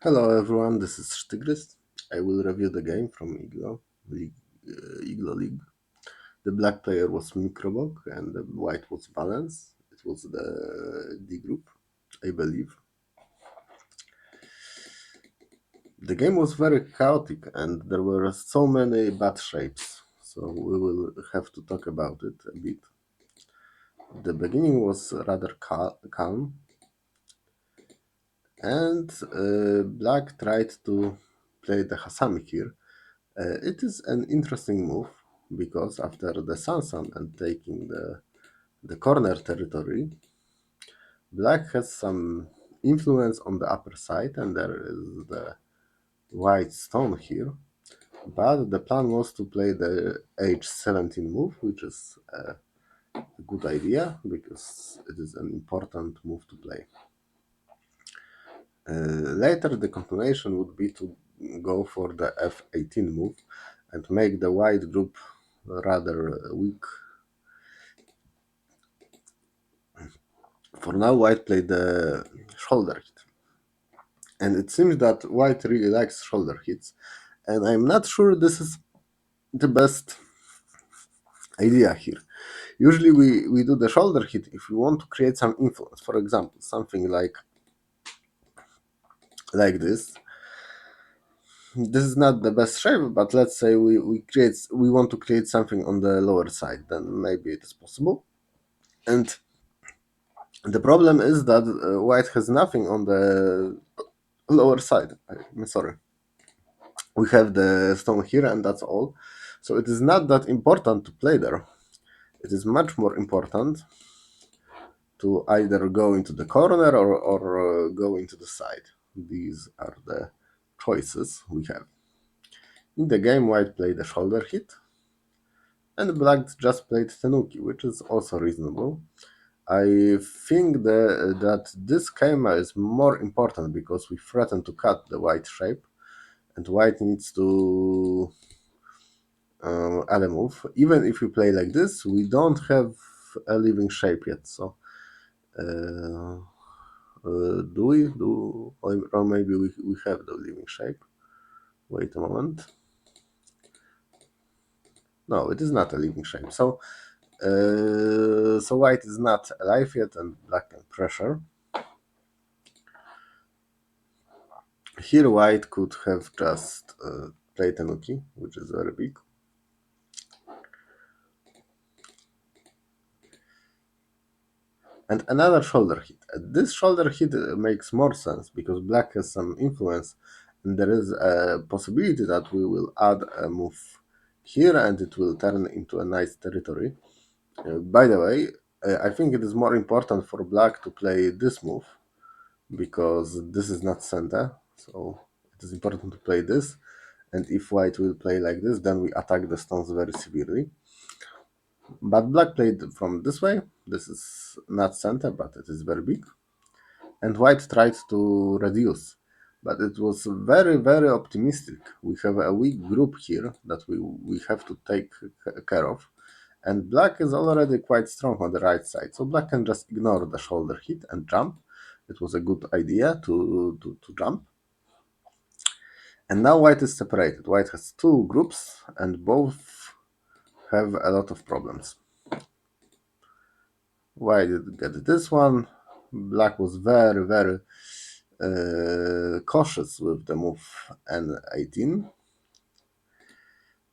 Hello everyone, this is Sztygrys. I will review the game from IGLO League. The black player was mikoboc and the white was balance. It was the D group, I believe. The game was very chaotic and there were so many bad shapes, so we will have to talk about it a bit. The beginning was rather calm, and black tried to play the Hasami here. It is an interesting move because after the Sansan and taking the corner territory, black has some influence on the upper side and there is the white stone here. But the plan was to play the h17 move, which is a good idea because it is an important move to play. Later, the continuation would be to go for the f18 move and make the white group rather weak. For now, white played the shoulder hit. And it seems that white really likes shoulder hits. And I'm not sure this is the best idea here. Usually we do the shoulder hit if we want to create some influence. For example, something like this. This is not the best shape, but let's say we want to create something on the lower side, then maybe it is possible. And the problem is that white has nothing on the lower side. I'm sorry. We have the stone here and that's all. So it is not that important to play there. It is much more important to either go into the corner or go into the side. These are the choices we have. In the game, white played a shoulder hit, and black just played tenuki, which is also reasonable. I think that this schema is more important because we threaten to cut the white shape, and white needs to add a move. Even if we play like this, we don't have a living shape yet. So, do we do, or maybe we have the living shape? Wait a moment. No, it is not a living shape. So, so white is not alive yet, and black can pressure. Here, white could have just played tenuki, which is very big. And another shoulder hit. This shoulder hit makes more sense because black has some influence, and there is a possibility that we will add a move here and it will turn into a nice territory. By the way, I think it is more important for black to play this move because this is not center, so it is important to play this. And if white will play like this, then we attack the stones very severely. But black played from this way. This is not center, but it is very big. And white tried to reduce, but it was very, very optimistic. We have a weak group here that we have to take care of. And black is already quite strong on the right side, so black can just ignore the shoulder hit and jump. It was a good idea to jump. And now white is separated. White has two groups and both have a lot of problems. White did get this one. Black was very, very cautious with the move N18.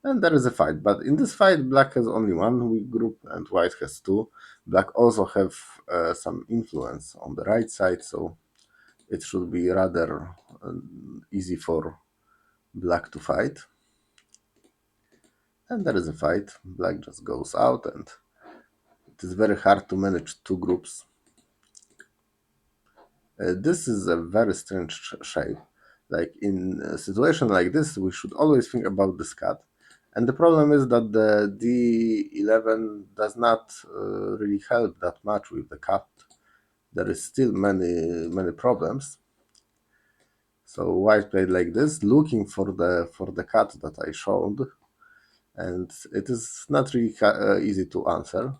And there is a fight, but in this fight, black has only one weak group and white has two. Black also have some influence on the right side, so it should be rather easy for black to fight. And there is a fight. Black just goes out, and it is very hard to manage two groups. This is a very strange shape. Like in a situation like this, we should always think about this cut. And the problem is that the D11 does not really help that much with the cut. There is still many problems. So white played like this, looking for the cut that I showed, and it is not really easy to answer.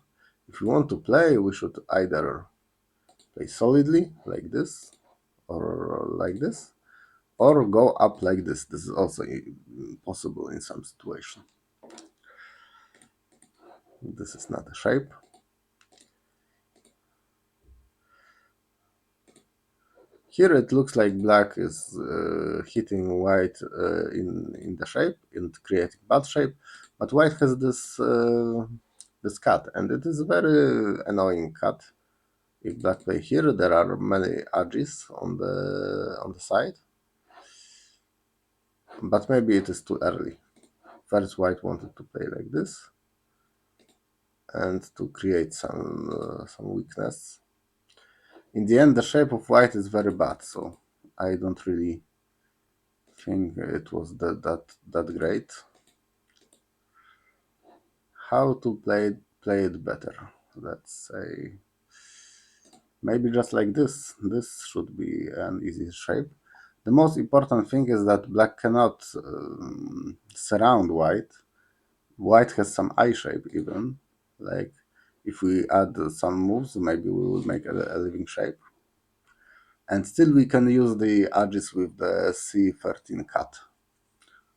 If we want to play, we should either play solidly like this or like this, or go up like this. This is also possible in some situation. This is not a shape. Here it looks like black is hitting white in the shape and creating bad shape, but white has this cut, and it is a very annoying cut. If black play here, there are many edges on the side, but maybe it is too early. First, white wanted to play like this, and to create some weakness. In the end, the shape of white is very bad, so I don't really think it was that great. How to play it better? Let's say maybe just like this. This should be an easy shape. The most important thing is that black cannot surround white. White has some eye shape even. Like if we add some moves, maybe we will make a living shape. And still we can use the edges with the C13 cut.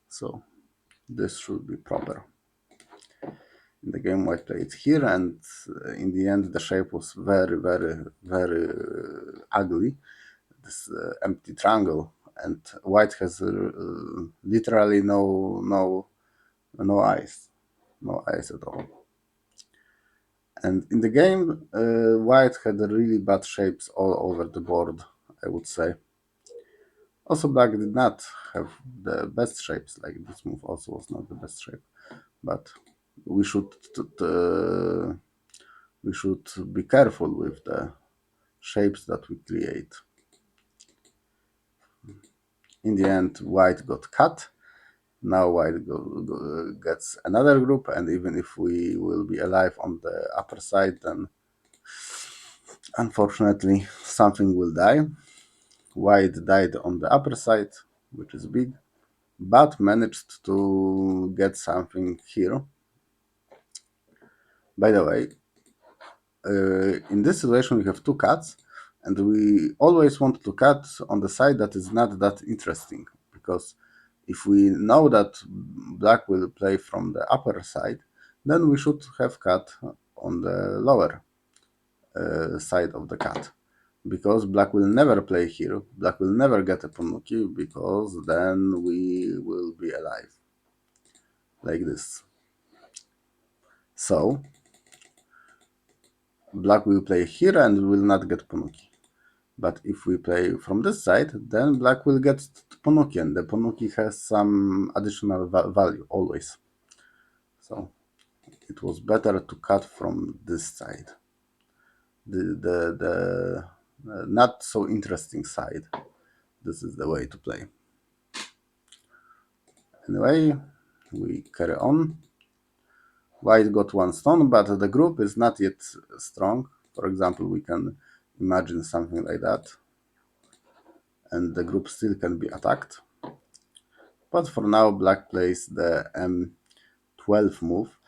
So this should be proper. In the game white played here, and in the end the shape was very ugly. This empty triangle, and white has literally no eyes, no eyes at all. And in the game, white had really bad shapes all over the board, I would say. Also, black did not have the best shapes, like this move also was not the best shape. But we should be careful with the shapes that we create. In the end, white got cut. Now white gets another group, and even if we will be alive on the upper side, then unfortunately something will die. White died on the upper side, which is big, but managed to get something here. By the way, in this situation we have two cuts, and we always want to cut on the side that is not that interesting, because if we know that black will play from the upper side, then we should have cut on the lower side of the cut, because black will never play here, black will never get a Ponuki, because then we will be alive, like this. So black will play here and will not get Ponuki. But if we play from this side, then black will get Ponuki, and the Ponuki has some additional value always. So it was better to cut from this side, the not so interesting side. This is the way to play. Anyway, we carry on. White got one stone, but the group is not yet strong. For example, we can imagine something like that, and the group still can be attacked. But for now, black plays the M12 move.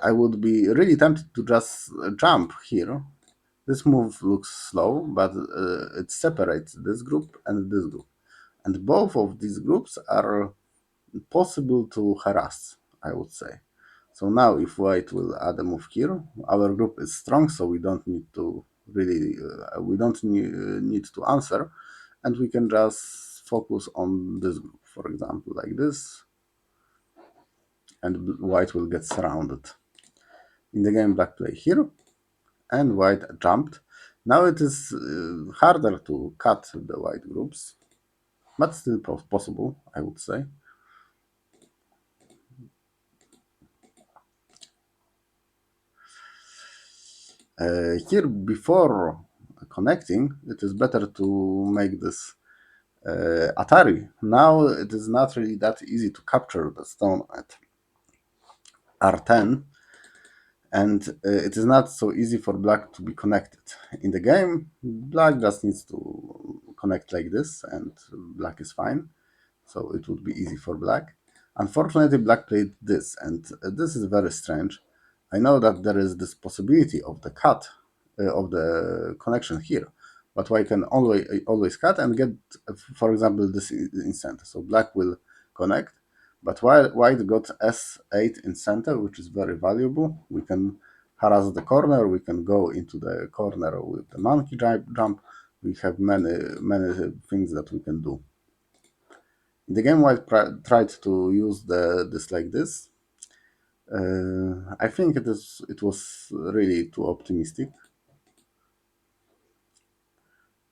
I would be really tempted to just jump here. This move looks slow, but it separates this group and this group. And both of these groups are possible to harass, I would say. So now if white will add a move here, our group is strong, so we don't need to really, need to answer, and we can just focus on this group, for example, like this, and white will get surrounded. In the game, black play here, and white jumped. Now it is harder to cut the white groups, but still possible, I would say. Here, before connecting, it is better to make this Atari. Now it is not really that easy to capture the stone at R10, and it is not so easy for black to be connected. In the game, black just needs to connect like this, and black is fine. So it would be easy for black. Unfortunately, black played this, and this is very strange. I know that there is this possibility of the cut of the connection here, but white can always cut and get, for example, this in center. So black will connect, but while white got S8 in center, which is very valuable, we can harass the corner, we can go into the corner with the monkey jump. We have many things that we can do. In the game, white tried to use this like this. I think it was really too optimistic,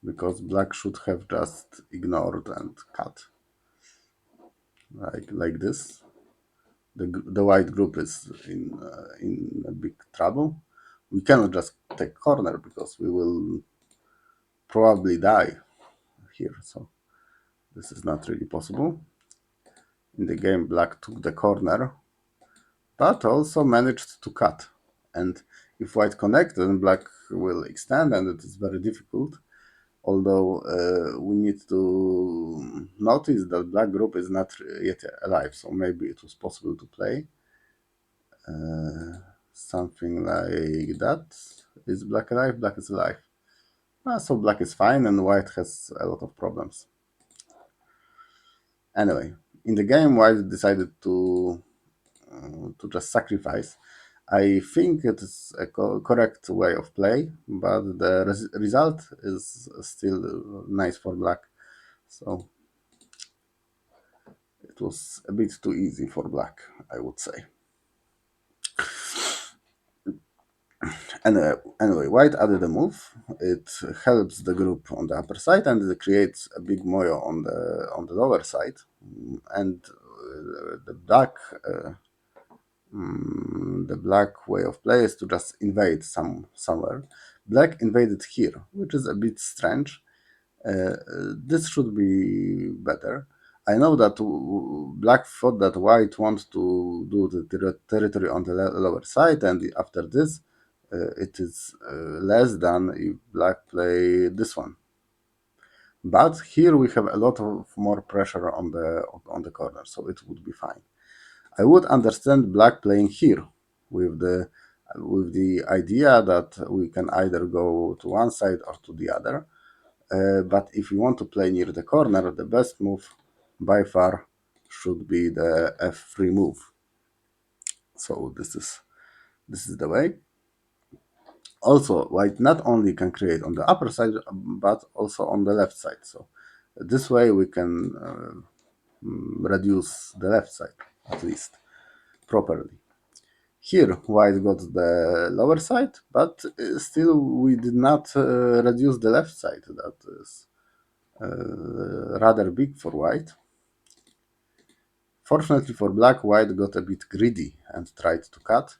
because black should have just ignored and cut like this. The white group is in a big trouble. We cannot just take corner because we will probably die here. So this is not really possible. In the game, black took the corner, but also managed to cut. And if white connects, then black will extend, and it is very difficult. Although we need to notice that black group is not yet alive, so maybe it was possible to play something like that. Is black alive? Black is alive. So black is fine, and white has a lot of problems. Anyway, in the game, white decided to just sacrifice. I think it is a correct way of play, but the result is still nice for black. So it was a bit too easy for black, I would say. Anyway, white added a move. It helps the group on the upper side, and it creates a big moyo on the lower side. And the black way of play is to just invade somewhere. Black invaded here, which is a bit strange. This should be better. I know that black thought that white wants to do the territory on the lower side, and after this, it is less than if black play this one. But here we have a lot of more pressure on the corner, so it would be fine. I would understand black playing here with the idea that we can either go to one side or to the other. But if you want to play near the corner, the best move by far should be the f3 move. So this is the way. Also, white not only can create on the upper side, but also on the left side. So this way we can reduce the left side, at least properly. Here, white got the lower side, but still we did not reduce the left side. That is rather big for white. Fortunately for black, white got a bit greedy and tried to cut,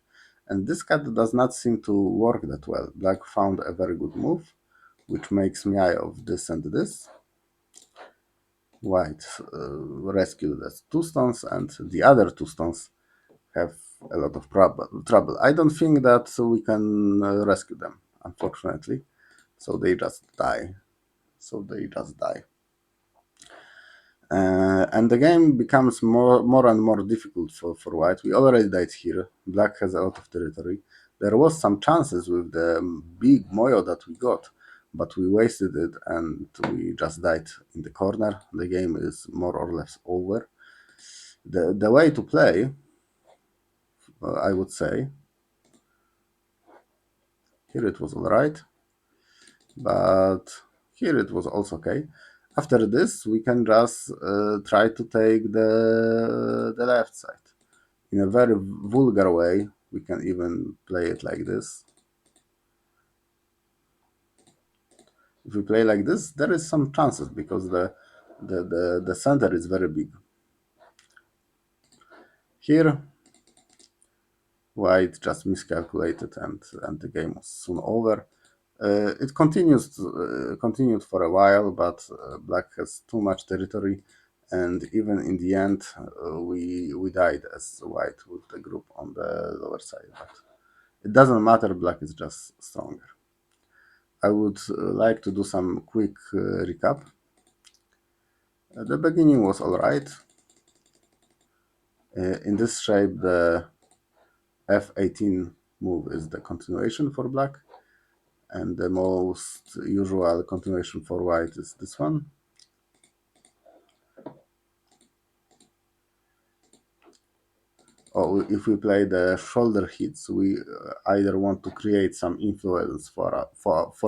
and this cut does not seem to work that well. Black found a very good move, which makes me eye of this and this. White rescued the 2 stones, and the other 2 stones have a lot of trouble. I don't think that we can rescue them, unfortunately. So they just die. And the game becomes more and more difficult for white. We already died here. Black has a lot of territory. There was some chances with the big moyo that we got, but we wasted it and we just died in the corner. The game is more or less over. The way to play, I would say, here it was alright, but here it was also okay. After this, we can just try to take the left side. In a very vulgar way, we can even play it like this. If we play like this, there is some chances because the center is very big. Here, white just miscalculated and the game was soon over. It continued for a while, but black has too much territory, and even in the end, we died as white with the group on the lower side. But it doesn't matter, black is just stronger. I would like to do some quick recap. The beginning was alright. In this shape, the f18 move is the continuation for black. And the most usual continuation for white is this one. Or if we play the shoulder hits, we either want to create some influence for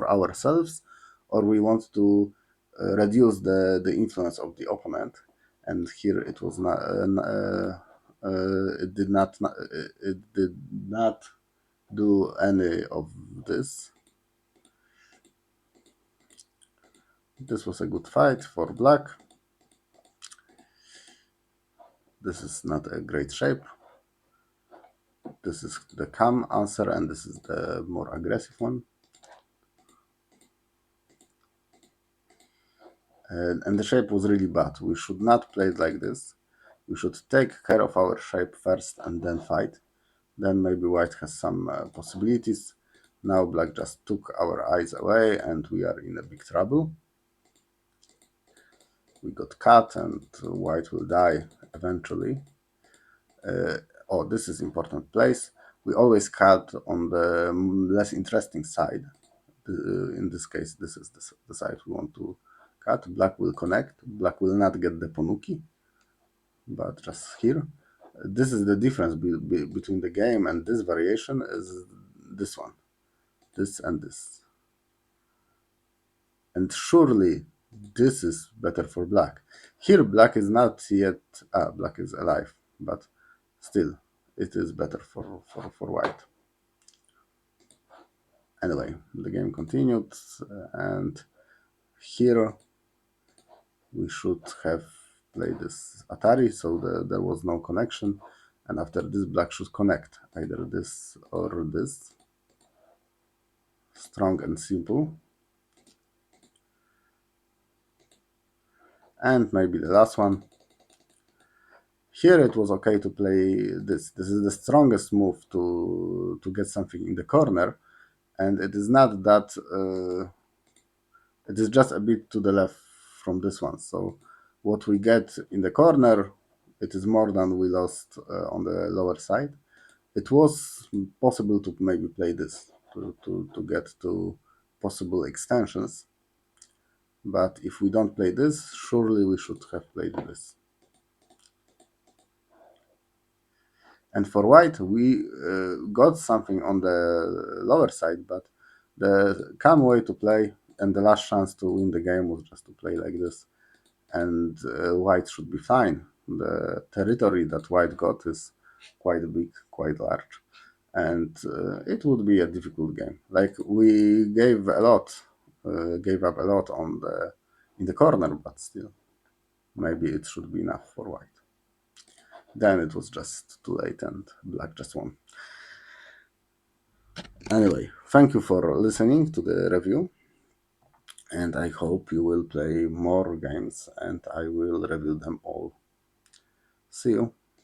ourselves, or we want to reduce the influence of the opponent. And here it was not. It did not do any of this. This was a good fight for black. This is not a great shape. This is the calm answer, and this is the more aggressive one. And the shape was really bad. We should not play it like this. We should take care of our shape first and then fight. Then maybe white has some possibilities. Now black just took our eyes away and we are in a big trouble. We got cut and white will die eventually. Oh, this is important place. We always cut on the less interesting side. In this case, this is the side we want to cut. Black will connect. Black will not get the ponuki, but just here. This is the difference between the game and this variation is this one. This and this. And surely this is better for black. Here black is not yet, black is alive, but still it is better for white. Anyway, the game continued, and here we should have played this Atari, so there was no connection, and after this black should connect, either this or this. Strong and simple. And maybe the last one. Here it was okay to play this. This is the strongest move to get something in the corner, and it is not that, it is just a bit to the left from this one. So what we get in the corner, it is more than we lost on the lower side. It was possible to maybe play this to get to possible extensions. But if we don't play this, surely we should have played this. And for white, we got something on the lower side, but the calm way to play and the last chance to win the game was just to play like this. And white should be fine. The territory that white got is quite big, quite large. And it would be a difficult game. Like we gave up a lot in the corner, but still, maybe it should be enough for white. Then it was just too late and black just won. Anyway, thank you for listening to the review, and I hope you will play more games and I will review them all. See you.